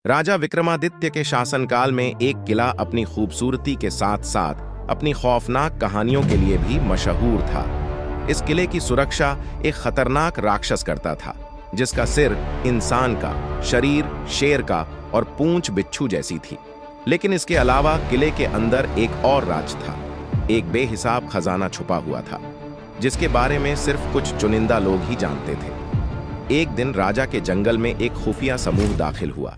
राजा विक्रमादित्य के शासनकाल में एक किला अपनी खूबसूरती के साथ साथ अपनी खौफनाक कहानियों के लिए भी मशहूर था। इस किले की सुरक्षा एक खतरनाक राक्षस करता था, जिसका सिर इंसान का, शरीर शेर का और पूंछ बिच्छू जैसी थी। लेकिन इसके अलावा किले के अंदर एक और राज था। एक बेहिसाब खजाना छुपा हुआ था, जिसके बारे में सिर्फ कुछ चुनिंदा लोग ही जानते थे। एक दिन राजा के जंगल में एक खुफिया समूह दाखिल हुआ।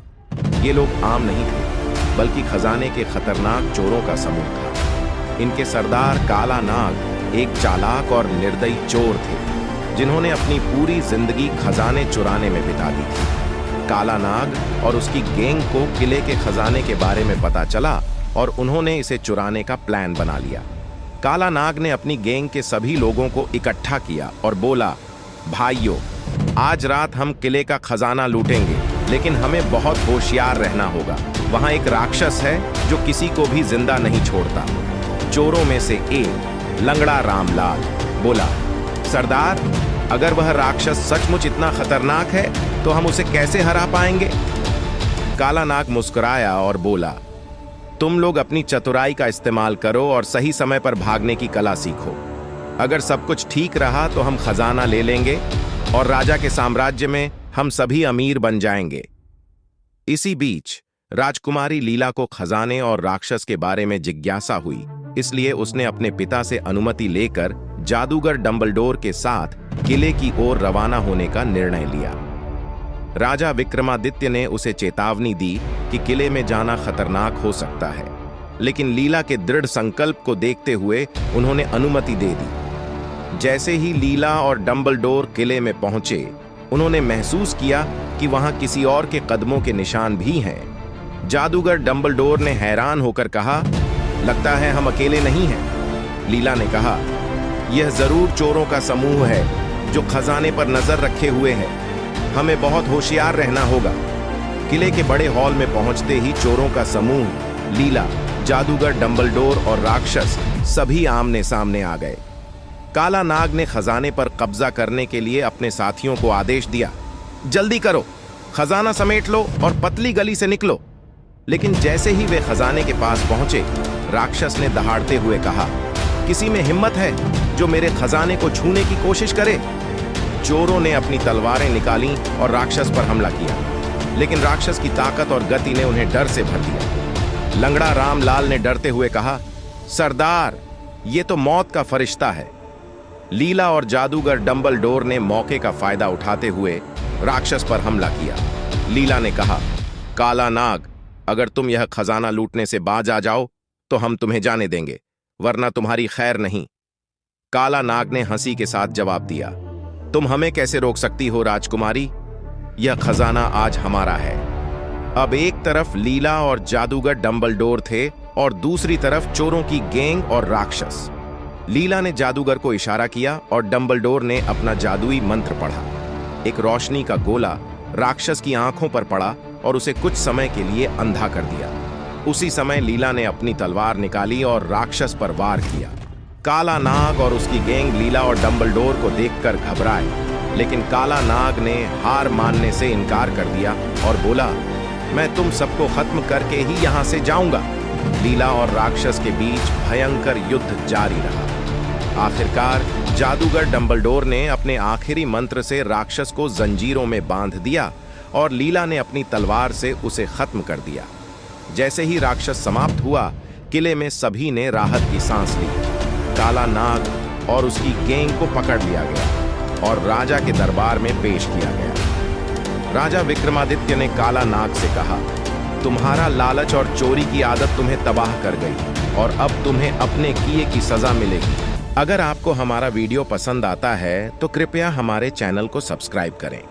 ये लोग आम नहीं थे, बल्कि खजाने के खतरनाक चोरों का समूह था। इनके सरदार काला नाग एक चालाक और निर्दयी चोर थे, जिन्होंने अपनी पूरी जिंदगी खजाने चुराने में बिता दी थी। काला नाग और उसकी गैंग को किले के खजाने के बारे में पता चला और उन्होंने इसे चुराने का प्लान बना लिया। काला नाग ने अपनी गैंग के सभी लोगों को इकट्ठा किया और बोला, भाइयों, आज रात हम किले का खजाना लूटेंगे, लेकिन हमें बहुत होशियार रहना होगा। वहां एक राक्षस है जो किसी को भी जिंदा नहीं छोड़ता। चोरों में से एक लंगड़ा रामलाल बोला, सरदार, अगर वह राक्षस सचमुच इतना खतरनाक है तो हम उसे कैसे हरा पाएंगे? काला नाग मुस्कुराया और बोला, तुम लोग अपनी चतुराई का इस्तेमाल करो और सही समय पर भागने की कला सीखो। अगर सब कुछ ठीक रहा तो हम खजाना ले लेंगे और राजा के साम्राज्य में हम सभी अमीर बन जाएंगे। इसी बीच राजकुमारी लीला को खजाने और राक्षस के बारे में जिज्ञासा हुई, इसलिए उसने अपने पिता से अनुमति लेकर जादूगर डंबलडोर के साथ किले की ओर रवाना होने का निर्णय लिया। राजा विक्रमादित्य ने उसे चेतावनी दी कि किले में जाना खतरनाक हो सकता है, लेकिन लीला के दृढ़ संकल्प को देखते हुए उन्होंने अनुमति दे दी। जैसे ही लीला और डंबलडोर किले में पहुंचे, उन्होंने महसूस किया कि वहां किसी और के कदमों के निशान भी हैं। जादूगर डंबलडोर ने हैरान होकर कहा, लगता है हम अकेले नहीं हैं। लीला ने कहा, यह जरूर चोरों का समूह है जो खजाने पर नजर रखे हुए है। हमें बहुत होशियार रहना होगा। किले के बड़े हॉल में पहुंचते ही चोरों का समूह, लीला, जादूगर डंबलडोर और राक्षस सभी आमने सामने आ गए। काला नाग ने खजाने पर कब्जा करने के लिए अपने साथियों को आदेश दिया, जल्दी करो, खजाना समेट लो और पतली गली से निकलो। लेकिन जैसे ही वे खजाने के पास पहुंचे, राक्षस ने दहाड़ते हुए कहा, किसी में हिम्मत है जो मेरे खजाने को छूने की कोशिश करे? चोरों ने अपनी तलवारें निकाली और राक्षस पर हमला किया, लेकिन राक्षस की ताकत और गति ने उन्हें डर से भर दिया। लंगड़ा रामलाल ने डरते हुए कहा, सरदार, ये तो मौत का फरिश्ता है। लीला और जादूगर डंबलडोर ने मौके का फायदा उठाते हुए राक्षस पर हमला किया। लीला ने कहा, काला नाग, अगर तुम यह खजाना लूटने से बाज आ जाओ तो हम तुम्हें जाने देंगे, वरना तुम्हारी खैर नहीं। काला नाग ने हंसी के साथ जवाब दिया, तुम हमें कैसे रोक सकती हो राजकुमारी? यह खजाना आज हमारा है। अब एक तरफ लीला और जादूगर डंबलडोर थे और दूसरी तरफ चोरों की गैंग और राक्षस। लीला ने जादूगर को इशारा किया और डंबलडोर ने अपना जादुई मंत्र पढ़ा। एक रोशनी का गोला राक्षस की आंखों पर पड़ा और उसे कुछ समय के लिए अंधा कर दिया। उसी समय लीला ने अपनी तलवार निकाली और राक्षस पर वार किया। काला नाग और उसकी गैंग लीला और डंबलडोर को देखकर घबराए, लेकिन काला नाग ने हार मानने से इनकार कर दिया और बोला, मैं तुम सबको खत्म करके ही यहां से जाऊंगा। लीला और राक्षस के बीच भयंकर युद्ध जारी रहा। आखिरकार जादूगर डंबलडोर ने अपने आखिरी मंत्र से राक्षस को जंजीरों में बांध दिया और लीला ने अपनी तलवार से उसे खत्म कर दिया। जैसे ही राक्षस समाप्त हुआ, किले में सभी ने राहत की सांस ली। काला नाग और उसकी गैंग को पकड़ लिया गया और राजा के दरबार में पेश किया गया। राजा विक्रमादित्य ने काला नाग से कहा, तुम्हारा लालच और चोरी की आदत तुम्हें तबाह कर गई और अब तुम्हें अपने किए की सजा मिलेगी। अगर आपको हमारा वीडियो पसंद आता है तो कृपया हमारे चैनल को सब्सक्राइब करें।